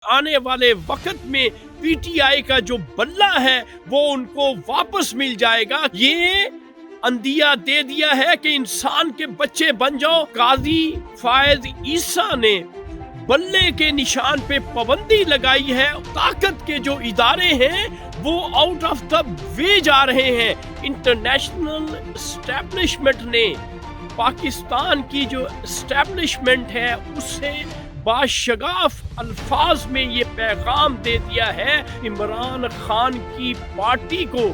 آنے والے وقت میں پی ٹی آئی کا جو بلہ ہے وہ ان کو واپس مل جائے گا۔ یہ اندیا دے دیا ہے کہ انسان کے بچے بن جاؤ۔ قاضی فائز عیسیٰ نے بلے کے نشان پہ پابندی لگائی ہے۔ طاقت کے جو ادارے ہیں وہ آؤٹ آف دا وے جا رہے ہیں۔ انٹرنیشنل اسٹیبلشمنٹ نے پاکستان کی جو اسٹیبلشمنٹ ہے اسے باشگاف الفاظ میں یہ پیغام دے دیا ہے، عمران خان کی پارٹی کو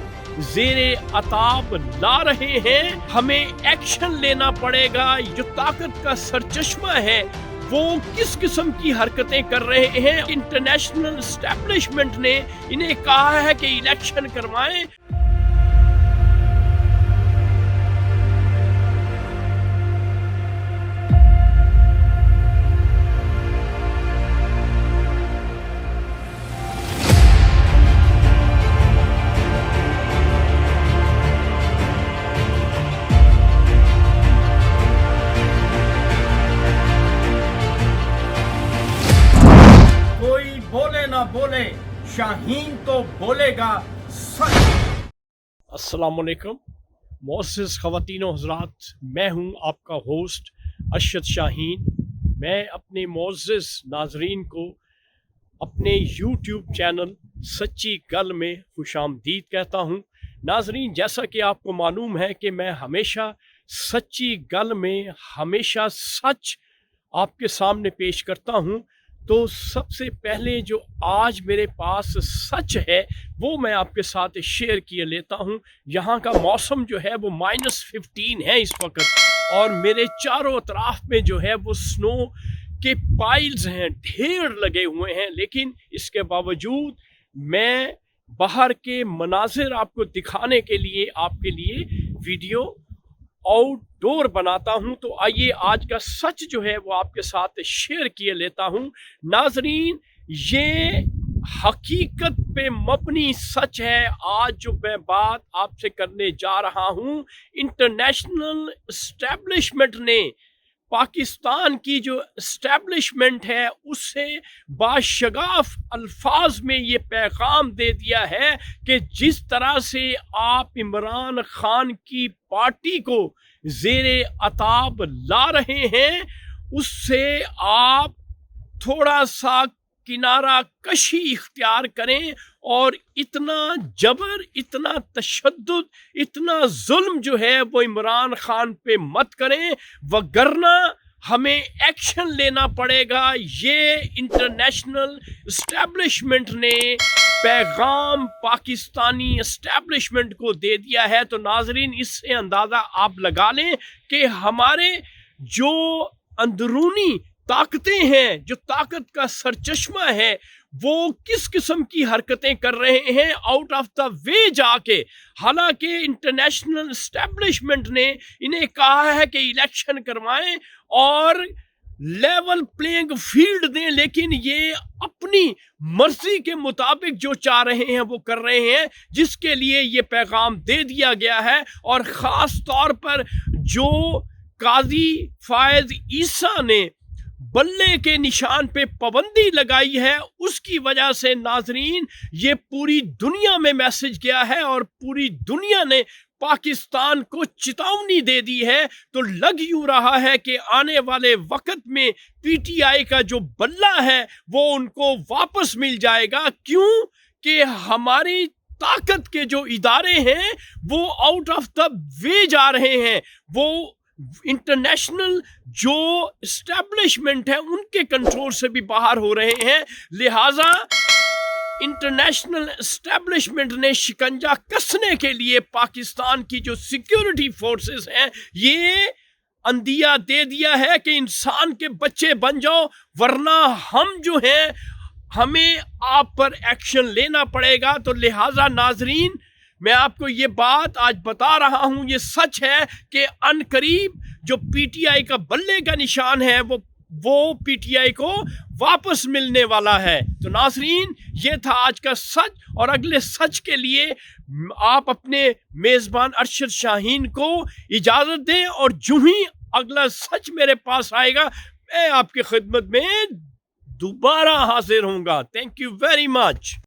زیر عتاب لا رہے ہیں، ہمیں ایکشن لینا پڑے گا۔ جو طاقت کا سرچشمہ ہے وہ کس قسم کی حرکتیں کر رہے ہیں۔ انٹرنیشنل اسٹیبلشمنٹ نے انہیں کہا ہے کہ الیکشن کروائیں۔ کوئی بولے نہ بولے، شاہین تو بولے گا سچ۔ السلام علیکم معزز خواتین و حضرات، میں ہوں آپ کا ہوسٹ ارشد شاہین۔ میں اپنے معزز ناظرین کو اپنے یوٹیوب چینل سچی گل میں خوش آمدید کہتا ہوں۔ ناظرین، جیسا کہ آپ کو معلوم ہے کہ میں ہمیشہ سچی گل میں ہمیشہ سچ آپ کے سامنے پیش کرتا ہوں، تو سب سے پہلے جو آج میرے پاس سچ ہے وہ میں آپ کے ساتھ شیئر کیے لیتا ہوں۔ یہاں کا موسم جو ہے وہ -15 ہے اس وقت، اور میرے چاروں اطراف میں جو ہے وہ سنو کے پائلز ہیں، ڈھیر لگے ہوئے ہیں، لیکن اس کے باوجود میں باہر کے مناظر آپ کو دکھانے کے لیے آپ کے لیے ویڈیو آؤٹ ڈور بناتا ہوں۔ تو آئیے آج کا سچ جو ہے وہ آپ کے ساتھ شیئر کیے لیتا ہوں۔ ناظرین، یہ حقیقت پہ مبنی سچ ہے۔ آج جو میں بات آپ سے کرنے جا رہا ہوں، انٹرنیشنل اسٹیبلشمنٹ نے پاکستان کی جو اسٹیبلشمنٹ ہے اسے باشگاف الفاظ میں یہ پیغام دے دیا ہے کہ جس طرح سے آپ عمران خان کی پارٹی کو زیر عتاب لا رہے ہیں، اس سے آپ تھوڑا سا کنارہ کشی اختیار کریں، اور اتنا جبر، اتنا تشدد، اتنا ظلم جو ہے وہ عمران خان پہ مت کریں، وگرنہ ہمیں ایکشن لینا پڑے گا۔ یہ انٹرنیشنل اسٹیبلشمنٹ نے پیغام پاکستانی اسٹیبلشمنٹ کو دے دیا ہے۔ تو ناظرین، اس سے اندازہ آپ لگا لیں کہ ہمارے جو اندرونی طاقتیں ہیں، جو طاقت کا سرچشمہ ہے، وہ کس قسم کی حرکتیں کر رہے ہیں آؤٹ آف دا وے جا کے۔ حالانکہ انٹرنیشنل اسٹیبلشمنٹ نے انہیں کہا ہے کہ الیکشن کروائیں اور لیول پلینگ فیلڈ دیں، لیکن یہ اپنی مرضی کے مطابق جو چاہ رہے ہیں وہ کر رہے ہیں، جس کے لیے یہ پیغام دے دیا گیا ہے۔ اور خاص طور پر جو قاضی فائز عیسیٰ نے بلے کے نشان پہ پابندی لگائی ہے، اس کی وجہ سے ناظرین یہ پوری دنیا میں میسج گیا ہے، اور پوری دنیا نے پاکستان کو چتاونی دے دی ہے۔ تو لگ یوں رہا ہے کہ آنے والے وقت میں پی ٹی آئی کا جو بلہ ہے وہ ان کو واپس مل جائے گا۔ کیوں کہ ہماری طاقت کے جو ادارے ہیں وہ آؤٹ آف دا وے جا رہے ہیں، وہ انٹرنیشنل جو اسٹیبلشمنٹ ہے ان کے کنٹرول سے بھی باہر ہو رہے ہیں۔ لہٰذا انٹرنیشنل اسٹیبلشمنٹ نے شکنجہ کسنے کے لیے پاکستان کی جو سیکیورٹی فورسز ہیں یہ اندیا دے دیا ہے کہ انسان کے بچے بن جاؤ، ورنہ ہم جو ہیں ہمیں آپ پر ایکشن لینا پڑے گا۔ تو لہٰذا ناظرین، میں آپ کو یہ بات آج بتا رہا ہوں، یہ سچ ہے کہ ان قریب جو پی ٹی آئی کا بلے کا نشان ہے وہ پی ٹی آئی کو واپس ملنے والا ہے۔ تو ناظرین، یہ تھا آج کا سچ، اور اگلے سچ کے لیے آپ اپنے میزبان ارشد شاہین کو اجازت دیں، اور جو ہی اگلا سچ میرے پاس آئے گا میں آپ کی خدمت میں دوبارہ حاضر ہوں گا. Thank you very much.